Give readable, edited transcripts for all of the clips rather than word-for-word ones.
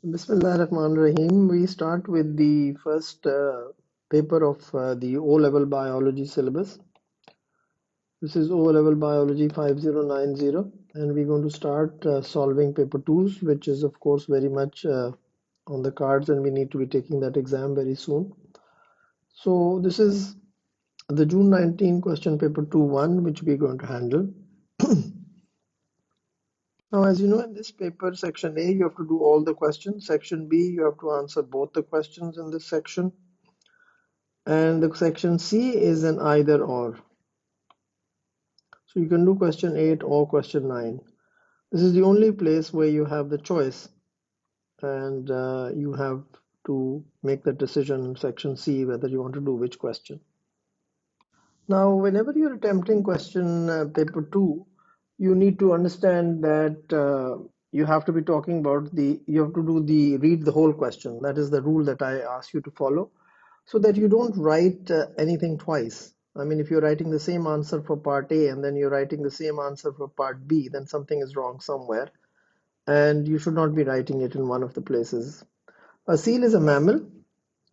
Bismillahirrahmanirrahim. We start with the first paper of the O-level biology syllabus. This is O-level biology 5090, and we're going to start solving paper 2s, which is of course very much on the cards, and we need to be taking that exam very soon. So this is the June 19 question paper 2-1, which we're going to handle. Now, as you know, in this paper, section A, you have to do all the questions. Section B, you have to answer both the questions in this section. And the section C is an either or. So you can do question 8 or question 9. This is the only place where you have the choice, and you have to make the decision in section C whether you want to do which question. Now, whenever you're attempting question paper 2, you need to understand that you have to be talking about you have to read the whole question. That is the rule that I ask you to follow, so that you don't write anything twice. I mean, if you're writing the same answer for part A and then you're writing the same answer for part B, then something is wrong somewhere, and you should not be writing it in one of the places. A seal is a mammal.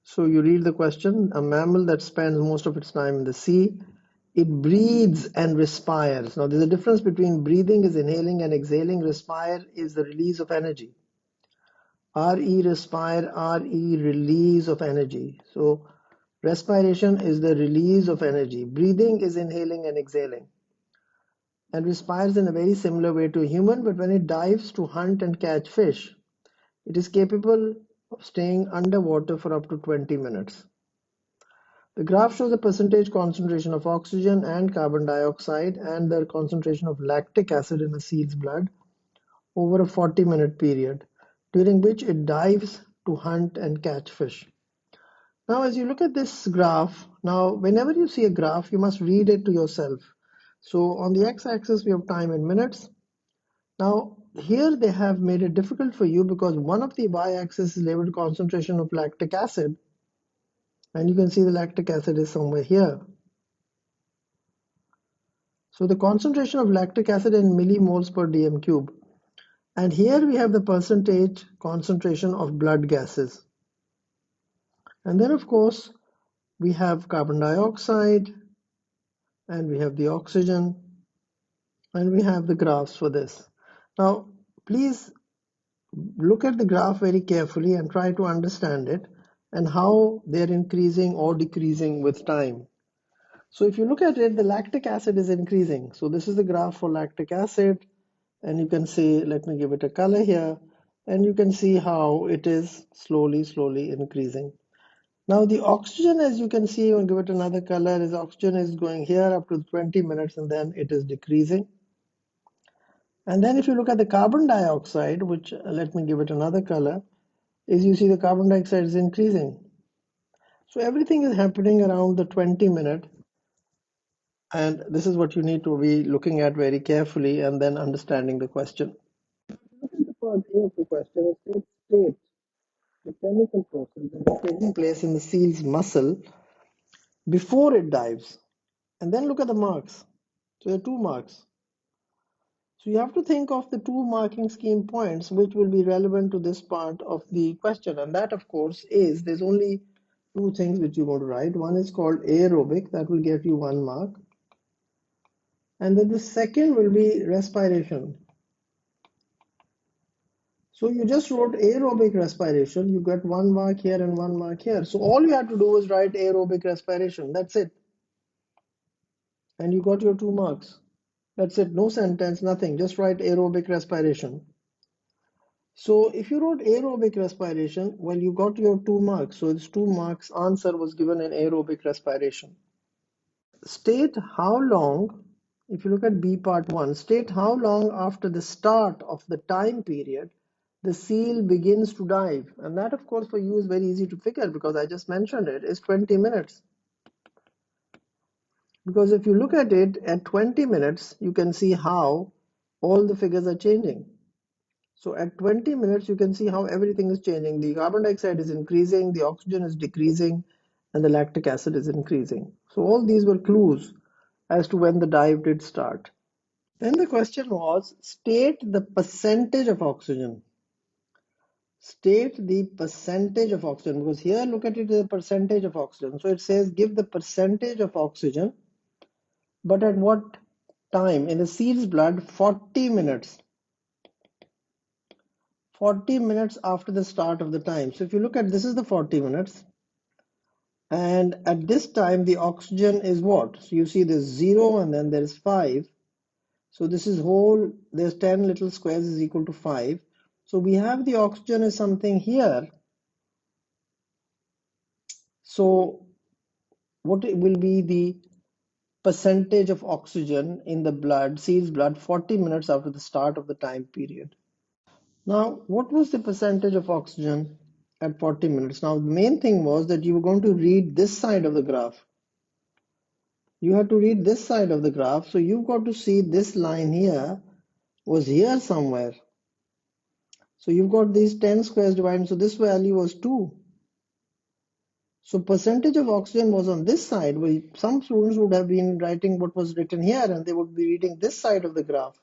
So you read the question, a mammal that spends most of its time in the sea. It breathes and respires. Now, there's a difference between breathing is inhaling and exhaling. Respire is the release of energy. RE respire, RE release of energy. So respiration is the release of energy. Breathing is inhaling and exhaling. And respires in a very similar way to a human, but when it dives to hunt and catch fish, it is capable of staying underwater for up to 20 minutes. The graph shows the percentage concentration of oxygen and carbon dioxide and the concentration of lactic acid in a seal's blood over a 40-minute period, during which it dives to hunt and catch fish. Now, as you look at this graph, now whenever you see a graph, you must read it to yourself. So on the x-axis, we have time in minutes. Now, here they have made it difficult for you because one of the y-axis is labeled concentration of lactic acid, and you can see the lactic acid is somewhere here. So the concentration of lactic acid in millimoles per dm cube. And here we have the percentage concentration of blood gases. And then of course we have carbon dioxide, and we have the oxygen, and we have the graphs for this. Now please look at the graph very carefully and try to understand it and how they're increasing or decreasing with time. So if you look at it, the lactic acid is increasing. So this is the graph for lactic acid, and you can see, let me give it a color here, and you can see how it is slowly increasing. Now the oxygen, as you can see, I'll give it another color, is oxygen is going here up to 20 minutes and then it is decreasing. And then if you look at the carbon dioxide, which let me give it another color, is you see the carbon dioxide is increasing. So everything is happening around the 20-minute, and this is what you need to be looking at very carefully and then understanding the question. Look at the part A of the question. It states the chemical process that is taking place in the seal's muscle before it dives. And then look at the marks. So there are 2 marks. So you have to think of the 2 marking scheme points which will be relevant to this part of the question. And that, of course, is there's only 2 things which you want to write. One is called aerobic, that will get you 1 mark. And then the second will be respiration. So you just wrote aerobic respiration. You got 1 mark here and 1 mark here. So all you have to do is write aerobic respiration. That's it. And you got your 2 marks. That's it. No sentence, nothing. Just write aerobic respiration. So if you wrote aerobic respiration, well, you got your 2 marks. So it's 2 marks. Answer was given in aerobic respiration. State how long, if you look at B part 1, state how long after the start of the time period the seal begins to dive. And that, of course, for you is very easy to figure because I just mentioned it is 20 minutes. Because if you look at it at 20 minutes, you can see how all the figures are changing. So at 20 minutes, you can see how everything is changing. The carbon dioxide is increasing, the oxygen is decreasing, and the lactic acid is increasing. So all these were clues as to when the dive did start. Then the question was, state the percentage of oxygen. State the percentage of oxygen, because here look at it as a percentage of oxygen. So it says give the percentage of oxygen, but at what time? In the seed's blood, 40 minutes. 40 minutes after the start of the time. So if you look at this is the 40 minutes, and at this time the oxygen is what? So you see there's 0 and then there's 5. So this is whole, there's 10 little squares is equal to 5. So we have the oxygen is something here. So what will be the percentage of oxygen in the blood, seed's blood, 40 minutes after the start of the time period? Now, what was the percentage of oxygen at 40 minutes? Now, the main thing was that you were going to read this side of the graph. You have to read this side of the graph. So you've got to see this line here was here somewhere. So you've got these 10 squares divided. So this value was 2. So percentage of oxygen was on this side. Well, some students would have been writing what was written here and they would be reading this side of the graph.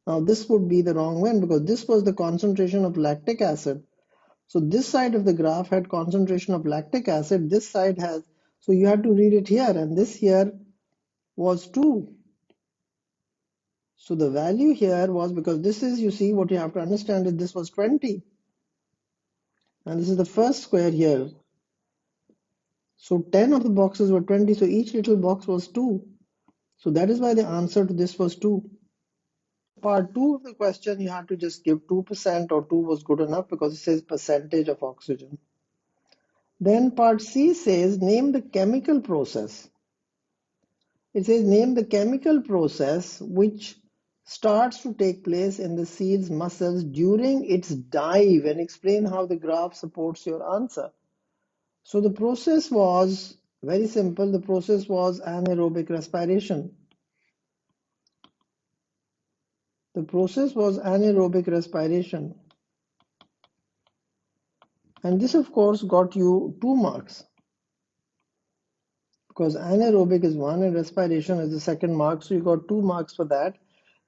Now this would be the wrong one because this was the concentration of lactic acid. So this side of the graph had concentration of lactic acid. This side has, so you had to read it here and this here was 2. So the value here was, because this is, you see, what you have to understand is this was 20. And this is the first square here. So 10 of the boxes were 20. So each little box was 2. So that is why the answer to this was 2. Part 2 of the question, you have to just give 2% or 2 was good enough because it says percentage of oxygen. Then part C says name the chemical process. It says name the chemical process which starts to take place in the seal's muscles during its dive, and explain how the graph supports your answer. So the process was very simple. The process was anaerobic respiration. The process was anaerobic respiration. And this, of course, got you 2 marks because anaerobic is 1 and respiration is the second mark. So you got 2 marks for that.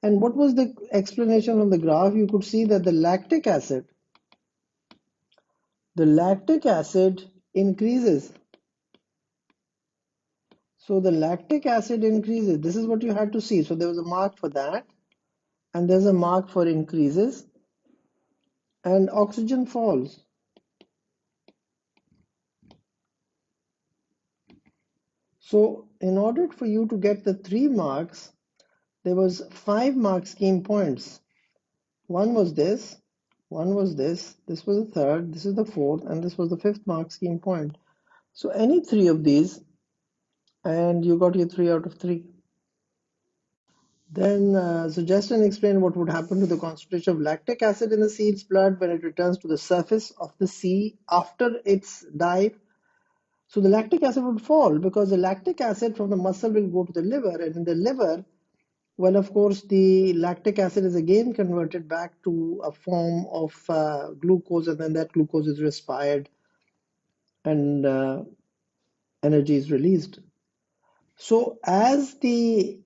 And what was the explanation on the graph? You could see that the lactic acid increases. So the lactic acid increases. This is what you had to see. So there was a mark for that. And there's a mark for increases. And oxygen falls. So in order for you to get the 3 marks, there was 5 mark scheme points. One was this, one was this was the third, this is the fourth, and this was the 5th mark scheme point. So any 3 of these, and you got your 3 out of 3. Then suggest and explain what would happen to the concentration of lactic acid in the seed's blood when it returns to the surface of the sea after its dive. So the lactic acid would fall because the lactic acid from the muscle will go to the liver, and in the liver, well, of course, the lactic acid is again converted back to a form of glucose, and then that glucose is respired and energy is released. So as the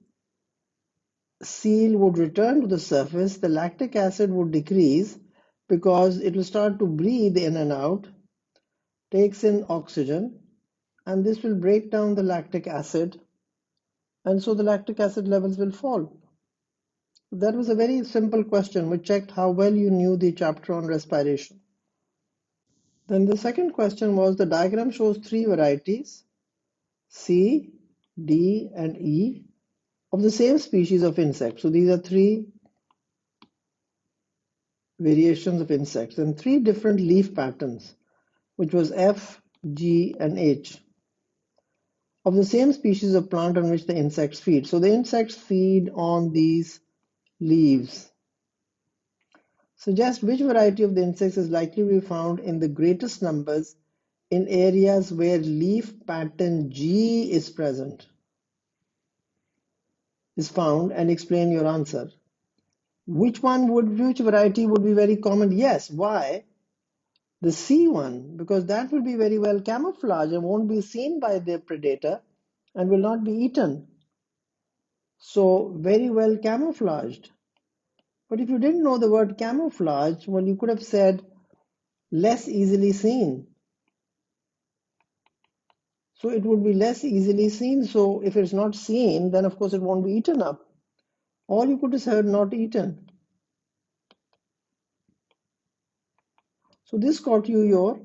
seal would return to the surface, the lactic acid would decrease because it will start to breathe in and out, takes in oxygen, and this will break down the lactic acid, and so the lactic acid levels will fall. That was a very simple question which checked how well you knew the chapter on respiration. Then the second question was the diagram shows 3 varieties, C, D, and E, of the same species of insect. So these are 3 variations of insects and 3 different leaf patterns, which was F, G, and H, of the same species of plant on which the insects feed. So the insects feed on these leaves. Suggest which variety of the insects is likely to be found in the greatest numbers in areas where leaf pattern G is found, and explain your answer. Which variety would be very common? Yes. Why? The C one, because that will be very well camouflaged and won't be seen by the predator and will not be eaten. So very well camouflaged. But if you didn't know the word camouflage, well, you could have said less easily seen. So it would be less easily seen. So if it's not seen, then of course it won't be eaten up. Or you could have said not eaten. So this got you your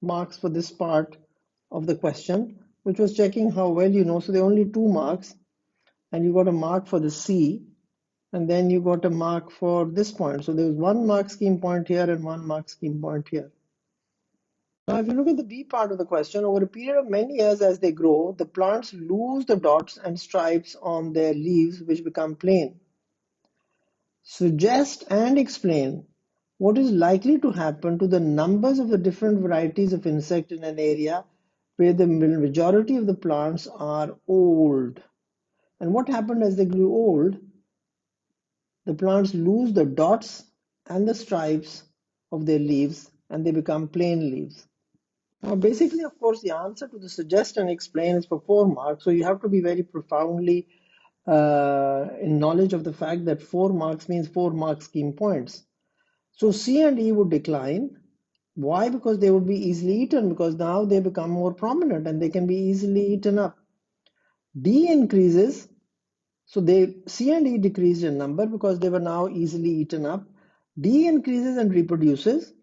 marks for this part of the question, which was checking how well you know. So there are only 2 marks, and you got a mark for the C, and then you got a mark for this point. So there was 1 mark scheme point here and 1 mark scheme point here. Now, if you look at the B part of the question, over a period of many years as they grow, the plants lose the dots and stripes on their leaves, which become plain. Suggest and explain what is likely to happen to the numbers of the different varieties of insect in an area where the majority of the plants are old. And what happened as they grew old? The plants lose the dots and the stripes of their leaves and they become plain leaves. Now, basically, of course, the answer to the suggest and explain is for 4 marks. So you have to be very profoundly in knowledge of the fact that 4 marks means 4 mark scheme points. So C and E would decline. Why? Because they would be easily eaten, because now they become more prominent and they can be easily eaten up. D increases. So C and E decreased in number because they were now easily eaten up. D increases and reproduces.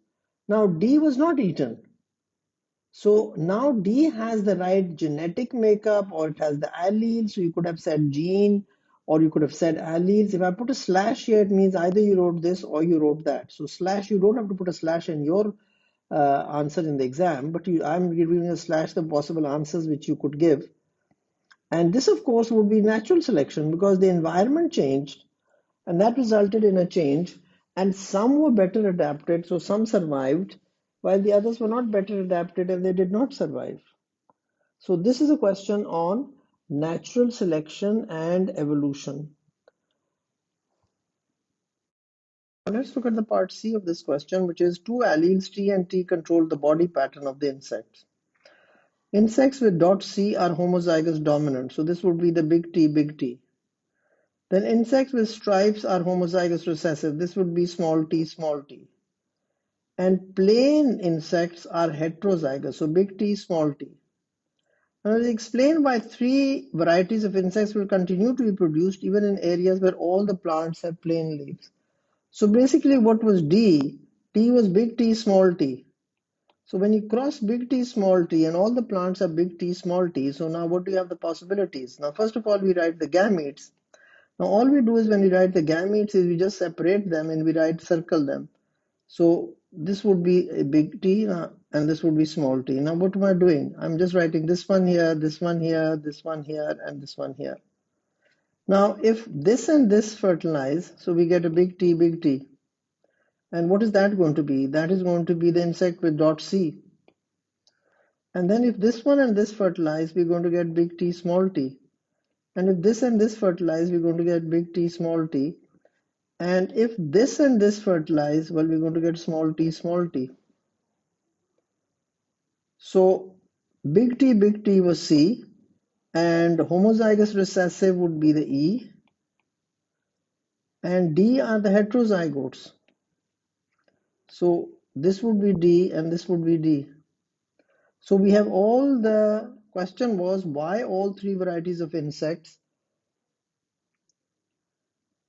Now D was not eaten. So now D has the right genetic makeup, or it has the allele. So you could have said gene, or you could have said alleles. If I put a slash here, it means either you wrote this or you wrote that. So slash, you don't have to put a slash in your answer in the exam, but I'm giving a slash the possible answers which you could give. And this, of course, would be natural selection because the environment changed and that resulted in a change. And some were better adapted, so some survived, while the others were not better adapted and they did not survive. So, this is a question on natural selection and evolution. Let's look at the part C of this question, which is two alleles T and T control the body pattern of the insects. Insects with dot C are homozygous dominant, so this would be the big T, big T. Then insects with stripes are homozygous recessive, this would be small t, small t. And plain insects are heterozygous, so big T, small t. Now, let's explain why 3 varieties of insects will continue to be produced even in areas where all the plants have plain leaves. So basically what was D? T was big T, small t. So when you cross big T, small t, and all the plants are big T, small t, so now what do you have the possibilities? Now, first of all, we write the gametes. Now, all we do is when we write the gametes is we just separate them and we circle them. So this would be a big T and this would be small t. Now, what am I doing? I'm just writing this one here, this one here, this one here, and this one here. Now, if this and this fertilize, so we get a big T, big T. And what is that going to be? That is going to be the insect with dot C. And then if this one and this fertilize, we're going to get big T, small t. And if this and this fertilize, we're going to get big T, small t. And if this and this fertilize, well, we're going to get small t, small t. So big T was C, and homozygous recessive would be the E, and D are the heterozygotes. So this would be D and this would be D. So we have all the question was why all 3 varieties of insects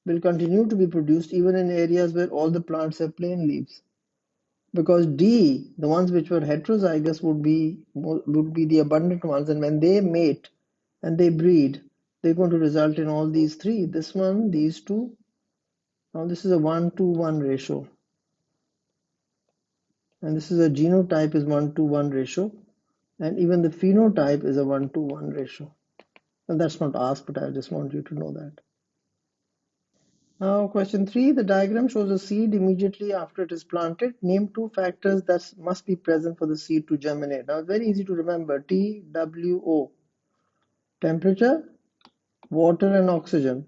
will continue to be produced even in areas where all the plants have plain leaves. Because D, the ones which were heterozygous would be the abundant ones, and when they mate and they breed, they're going to result in all these 3. This one, these 2. Now this is a 1-to-1 ratio. And this is a genotype is 1-to-1 ratio. And even the phenotype is a 1-to-1 ratio. And that's not asked, but I just want you to know that. Now, question 3, the diagram shows a seed immediately after it is planted. Name 2 factors that must be present for the seed to germinate. Now, very easy to remember, TWO, temperature, water, and oxygen.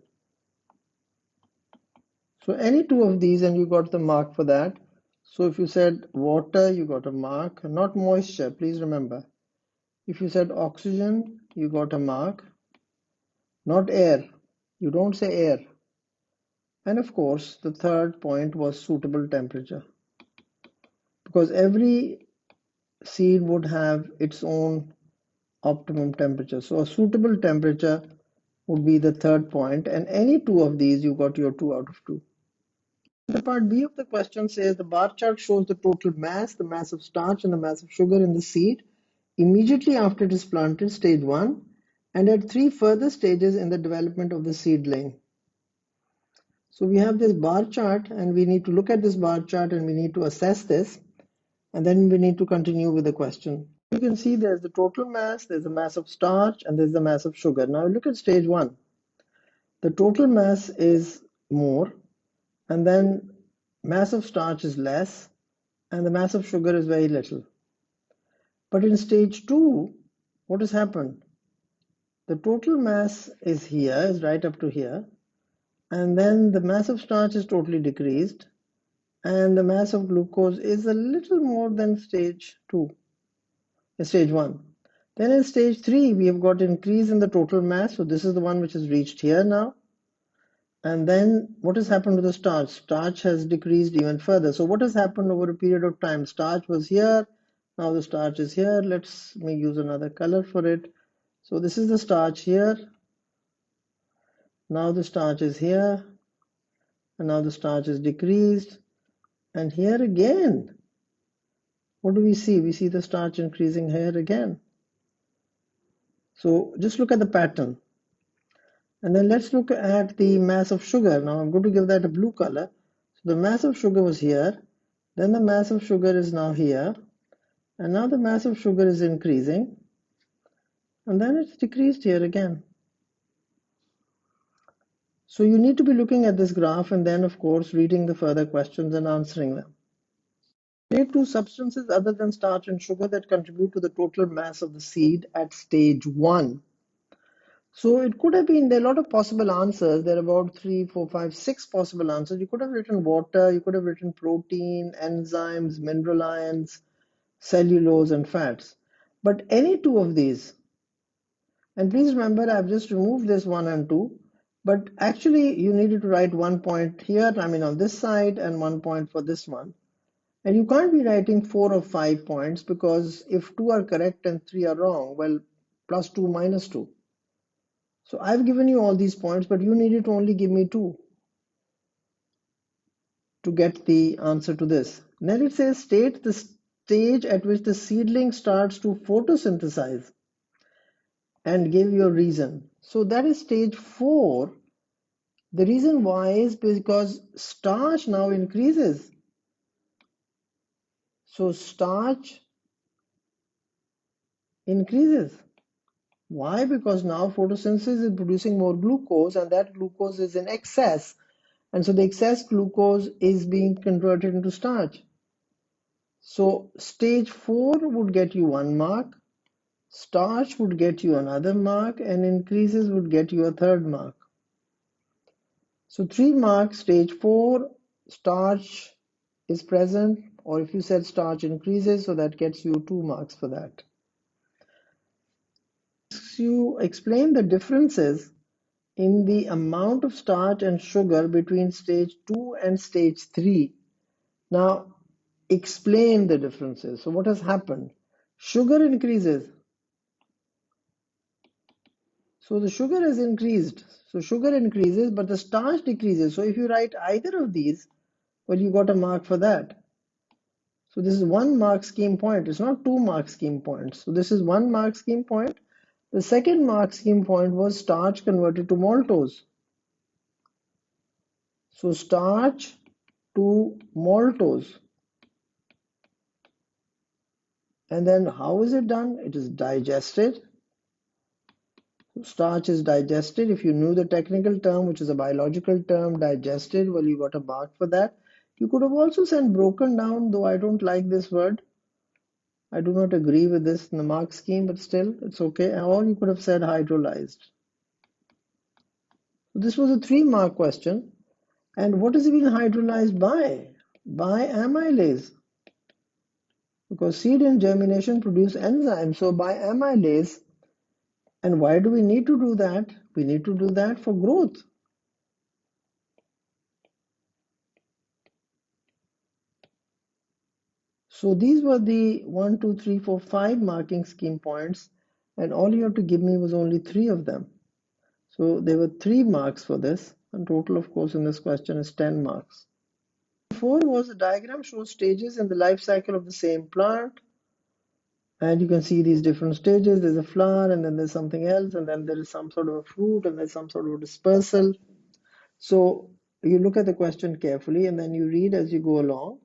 So, any 2 of these, and you got the mark for that. So, if you said water, you got a mark, not moisture, please remember. If you said oxygen, you got a mark, not air. You don't say air. And of course, the third point was suitable temperature. because every seed would have its own optimum temperature. So a suitable temperature would be the third point, and any two of these, you got your 2 out of 2. The part B of the question says the bar chart shows the total mass, the mass of starch, and the mass of sugar in the seed immediately after it is planted, stage 1, and at 3 further stages in the development of the seedling. So we have this bar chart, and we need to look at this bar chart and we need to assess this, and then we need to continue with the question. You can see there's the total mass, there's the mass of starch, and there's the mass of sugar. Now look at stage 1. The total mass is more, and then mass of starch is less, and the mass of sugar is very little. But in stage 2, what has happened? The total mass is here, is right up to here, and then the mass of starch is totally decreased, and the mass of glucose is a little more than stage 1. Then in stage 3, we have got increase in the total mass, so this is the one which has reached here now. And then what has happened to the starch? Starch has decreased even further. So what has happened over a period of time? Starch was here, now the starch is here. Let me use another color for it. So this is the starch here. Now the starch is here, and now the starch is decreased. And here again, what do we see? We see the starch increasing here again. So just look at the pattern. And then let's look at the mass of sugar. Now I'm going to give that a blue color. So the mass of sugar was here, then the mass of sugar is now here, and now the mass of sugar is increasing, and then it's decreased here again. So you need to be looking at this graph and then of course reading the further questions and answering them. Name two substances other than starch and sugar that contribute to the total mass of the seed at stage 1. So it could have been, there are a lot of possible answers. There are about 3, 4, 5, 6 possible answers. You could have written water, you could have written protein, enzymes, mineral ions, cellulose, and fats. But any two of these, and please remember I've just removed this 1 and 2, but actually you needed to write 1 point here, I mean on this side, and 1 point for this one. And you can't be writing 4 or 5 points, because if 2 are correct and 3 are wrong, well, plus 2 minus 2. So I've given you all these points, but you needed to only give me 2 to get the answer to this. Then it says state the stage at which the seedling starts to photosynthesize and give your reason. So that is stage 4. The reason why is because starch now increases. So starch increases. Why? Because now photosynthesis is producing more glucose, and that glucose is in excess. And so the excess glucose is being converted into starch. So stage 4 would get you 1 mark, starch would get you another mark, and increases would get you a third mark. So 3 marks, stage 4, starch is present, or if you said starch increases, so that gets you 2 marks for that. You explain the differences in the amount of starch and sugar between stage 2 and stage 3. Now, explain the differences. So what has happened? Sugar increases. So the sugar has increased. So sugar increases, but the starch decreases. So if you write either of these, well, you got a mark for that. So this is 1 mark scheme point. It's not 2 mark scheme points. So this is 1 mark scheme point. The second mark scheme point was starch converted to maltose. So starch to maltose. And then how is it done? It is digested. Starch is digested. If you knew the technical term, which is a biological term, digested, well, you got a mark for that. You could have also said broken down, though I don't like this word. I do not agree with this in the mark scheme, but still, it's okay. Or you could have said hydrolyzed. So this was a 3-mark question. And what is it being hydrolyzed by? By amylase. Because seed and germination produce enzymes, so by amylase. And why do we need to do that? We need to do that for growth. So these were the 1, 2, 3, 4, 5 marking scheme points, and all you have to give me was only 3 of them. So there were 3 marks for this, and total, of course, in this question is 10 marks. 4 was a diagram shows stages in the life cycle of the same plant. And you can see these different stages. There's a flower, and then there's something else, and then there is some sort of a fruit, and there's some sort of a dispersal. So you look at the question carefully, and then you read as you go along.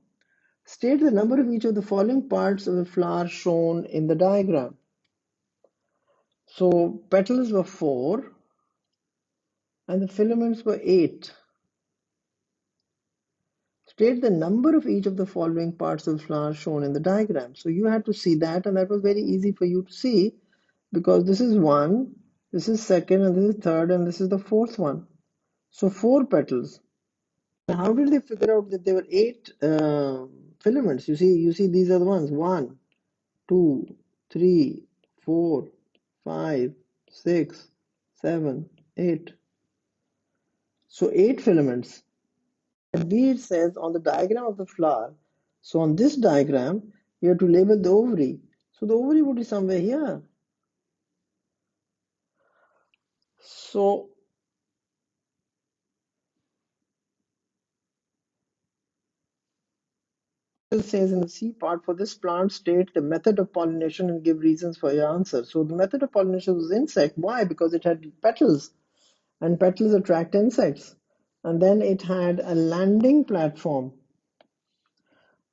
State the number of each of the following parts of the flower shown in the diagram. So petals were 4, and the filaments were 8. State the number of each of the following parts of the flower shown in the diagram. So you had to see that, and that was very easy for you to see because this is 1, this is 2nd, and this is 3rd, and this is the 4th one. So 4 petals. How did they figure out that there were 8 filaments? You see, these are the ones: 1, 2, 3, 4, 5, 6, 7, 8. So 8 filaments. And B, it says on the diagram of the flower. So on this diagram, you have to label the ovary. So the ovary would be somewhere here. So it says in the C part, for this plant, state the method of pollination and give reasons for your answer. So the method of pollination was insect. Why? Because it had petals, and petals attract insects. And then it had a landing platform.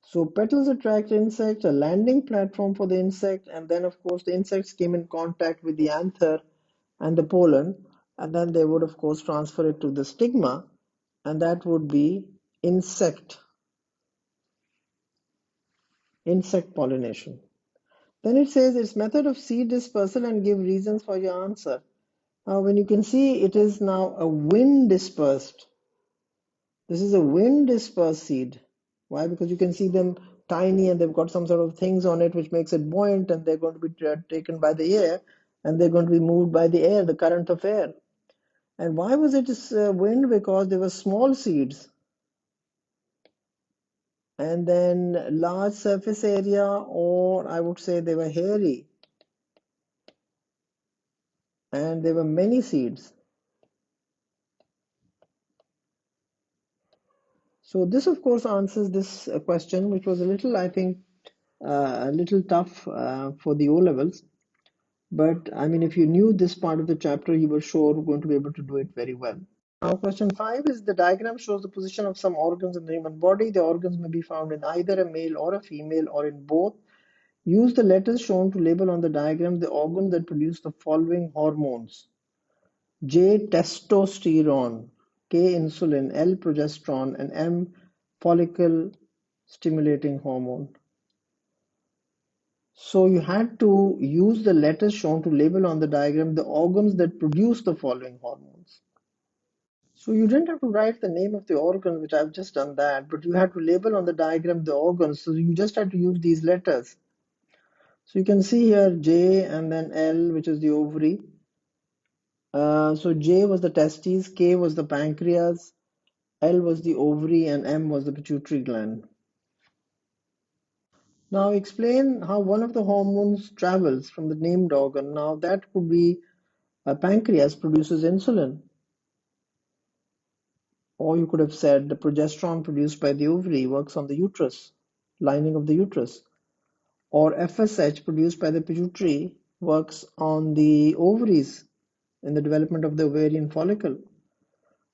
So petals attract insects, a landing platform for the insect, and then of course the insects came in contact with the anther and the pollen, and then they would of course transfer it to the stigma, and that would be insect pollination. Then it says its method of seed dispersal and give reasons for your answer. Now when you can see, it is now a wind dispersed. This is a wind dispersed seed. Why? Because you can see them tiny, and they've got some sort of things on it which makes it buoyant, and they're going to be taken by the air, and they're going to be moved by the air, the current of air. And why was it wind? Because they were small seeds, and then large surface area, or I would say they were hairy, and there were many seeds. So this of course answers this question, which was a little, I think, a little tough for the O levels. But I mean, if you knew this part of the chapter, you were sure going to be able to do it very well. Now, question 5 is the diagram shows the position of some organs in the human body. The organs may be found in either a male or a female or in both. Use the letters shown to label on the diagram the organs that produce the following hormones: J, testosterone; K, insulin; L, progesterone; and M, follicle stimulating hormone. So you had to use the letters shown to label on the diagram the organs that produce the following hormones. So you didn't have to write the name of the organ, which I've just done that, but you had to label on the diagram the organs. So you just had to use these letters. So you can see here J and then L, which is the ovary. So J was the testes, K was the pancreas, L was the ovary, and M was the pituitary gland. Now explain how one of the hormones travels from the named organ. Now that could be a pancreas produces insulin. Or you could have said the progesterone produced by the ovary works on the uterus, lining of the uterus. Or FSH produced by the pituitary works on the ovaries in the development of the ovarian follicle.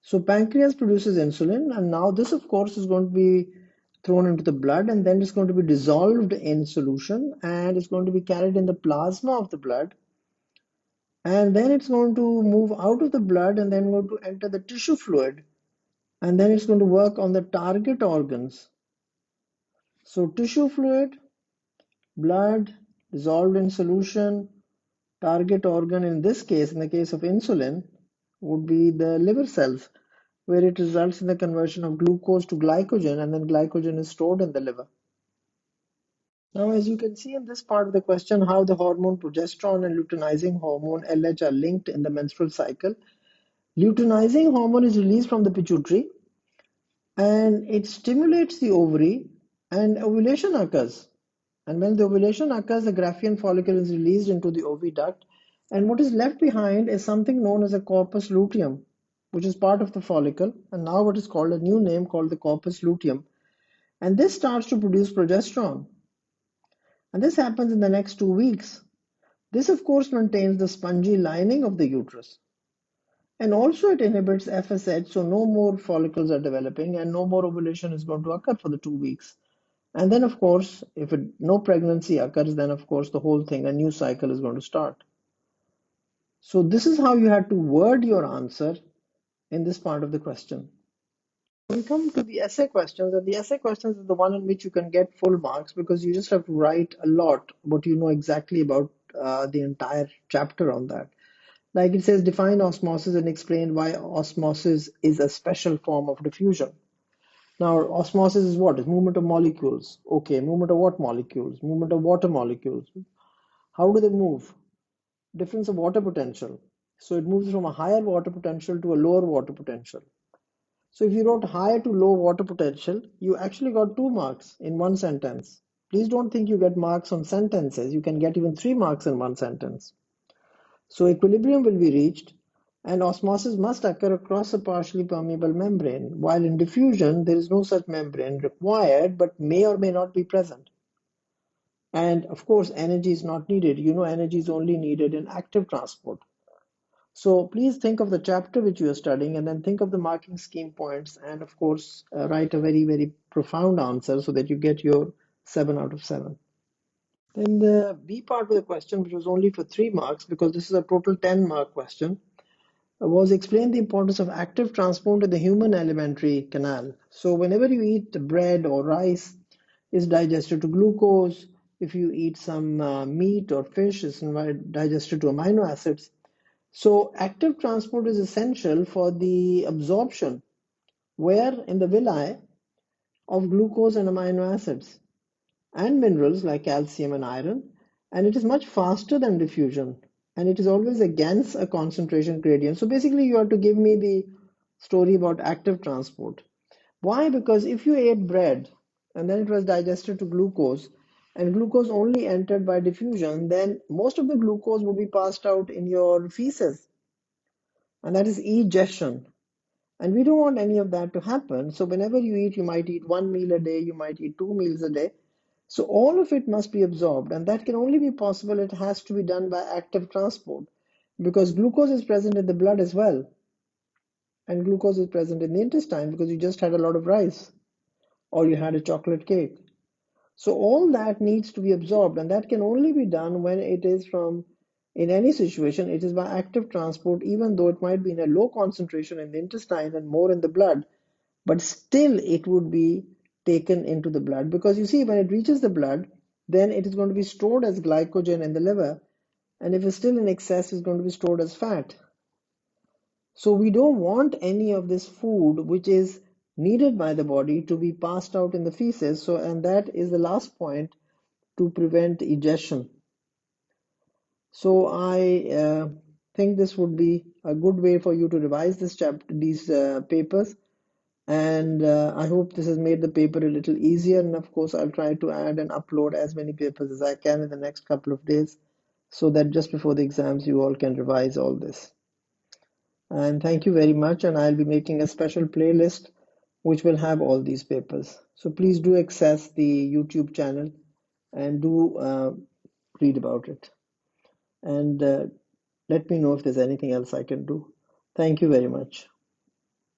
So pancreas produces insulin, and now this of course is going to be thrown into the blood, and then it's going to be dissolved in solution, and it's going to be carried in the plasma of the blood, and then it's going to move out of the blood and then going to enter the tissue fluid, and then it's going to work on the target organs. So tissue fluid, blood, dissolved in solution, target organ, in this case, in the case of insulin, would be the liver cells, where it results in the conversion of glucose to glycogen, and then glycogen is stored in the liver. Now, as you can see in this part of the question, how the hormone progesterone and luteinizing hormone LH are linked in the menstrual cycle. Luteinizing hormone is released from the pituitary, and it stimulates the ovary, and ovulation occurs. And when the ovulation occurs, the Graafian follicle is released into the oviduct, and what is left behind is something known as a corpus luteum, which is part of the follicle, and now what is called a new name called the corpus luteum. And this starts to produce progesterone. And this happens in the next 2 weeks. This, of course, maintains the spongy lining of the uterus. And also it inhibits FSH, so no more follicles are developing and no more ovulation is going to occur for the 2 weeks. And then, of course, if no pregnancy occurs, then of course the whole thing, a new cycle is going to start. So this is how you had to word your answer in this part of the question. We come to the essay questions, and the essay questions is the one in which you can get full marks because you just have to write a lot what you know exactly about the entire chapter on that. Like it says, define osmosis and explain why osmosis is a special form of diffusion. Now, osmosis is what? It's movement of molecules. Okay, movement of what molecules? Movement of water molecules. How do they move? Difference of water potential. So it moves from a higher water potential to a lower water potential. So if you wrote high to low water potential, you actually got 2 marks in one sentence. Please don't think you get marks on sentences. You can get even 3 marks in one sentence. So equilibrium will be reached and osmosis must occur across a partially permeable membrane, while in diffusion there is no such membrane required but may or may not be present. And of course, energy is not needed. You know, energy is only needed in active transport. So please think of the chapter which you are studying and then think of the marking scheme points and of course write a very, very profound answer so that you get your 7 out of 7. Then the B part of the question, which was only for 3 marks because this is a total 10-mark question, was explain the importance of active transport in the human alimentary canal. So whenever you eat bread or rice, it's digested to glucose. If you eat some meat or fish, it's digested to amino acids. So active transport is essential for the absorption, where in the villi of glucose and amino acids and minerals like calcium and iron, and it is much faster than diffusion, and it is always against a concentration gradient. So basically, you have to give me the story about active transport. Why? Because if you ate bread and then it was digested to glucose, and glucose only entered by diffusion, then most of the glucose would be passed out in your feces, and that is egestion. And we don't want any of that to happen. So whenever you eat, you might eat 1 meal a day, you might eat 2 meals a day. So all of it must be absorbed, and that can only be possible. It has to be done by active transport because glucose is present in the blood as well, and glucose is present in the intestine because you just had a lot of rice or you had a chocolate cake. So all that needs to be absorbed, and that can only be done when it is from, in any situation, it is by active transport, even though it might be in a low concentration in the intestine and more in the blood, but still it would be taken into the blood because you see, when it reaches the blood, then it is going to be stored as glycogen in the liver, and if it's still in excess, it's going to be stored as fat. So we don't want any of this food which is needed by the body to be passed out in the feces. So, and that is the last point, to prevent egestion. So I think this would be a good way for you to revise this chapter, these papers, and I hope this has made the paper a little easier. And of course, I'll try to add and upload as many papers as I can in the next couple of days, so that just before the exams you all can revise all this. And thank you very much. And I'll be making a special playlist which will have all these papers. So please do access the YouTube channel and do read about it. And let me know if there's anything else I can do. Thank you very much.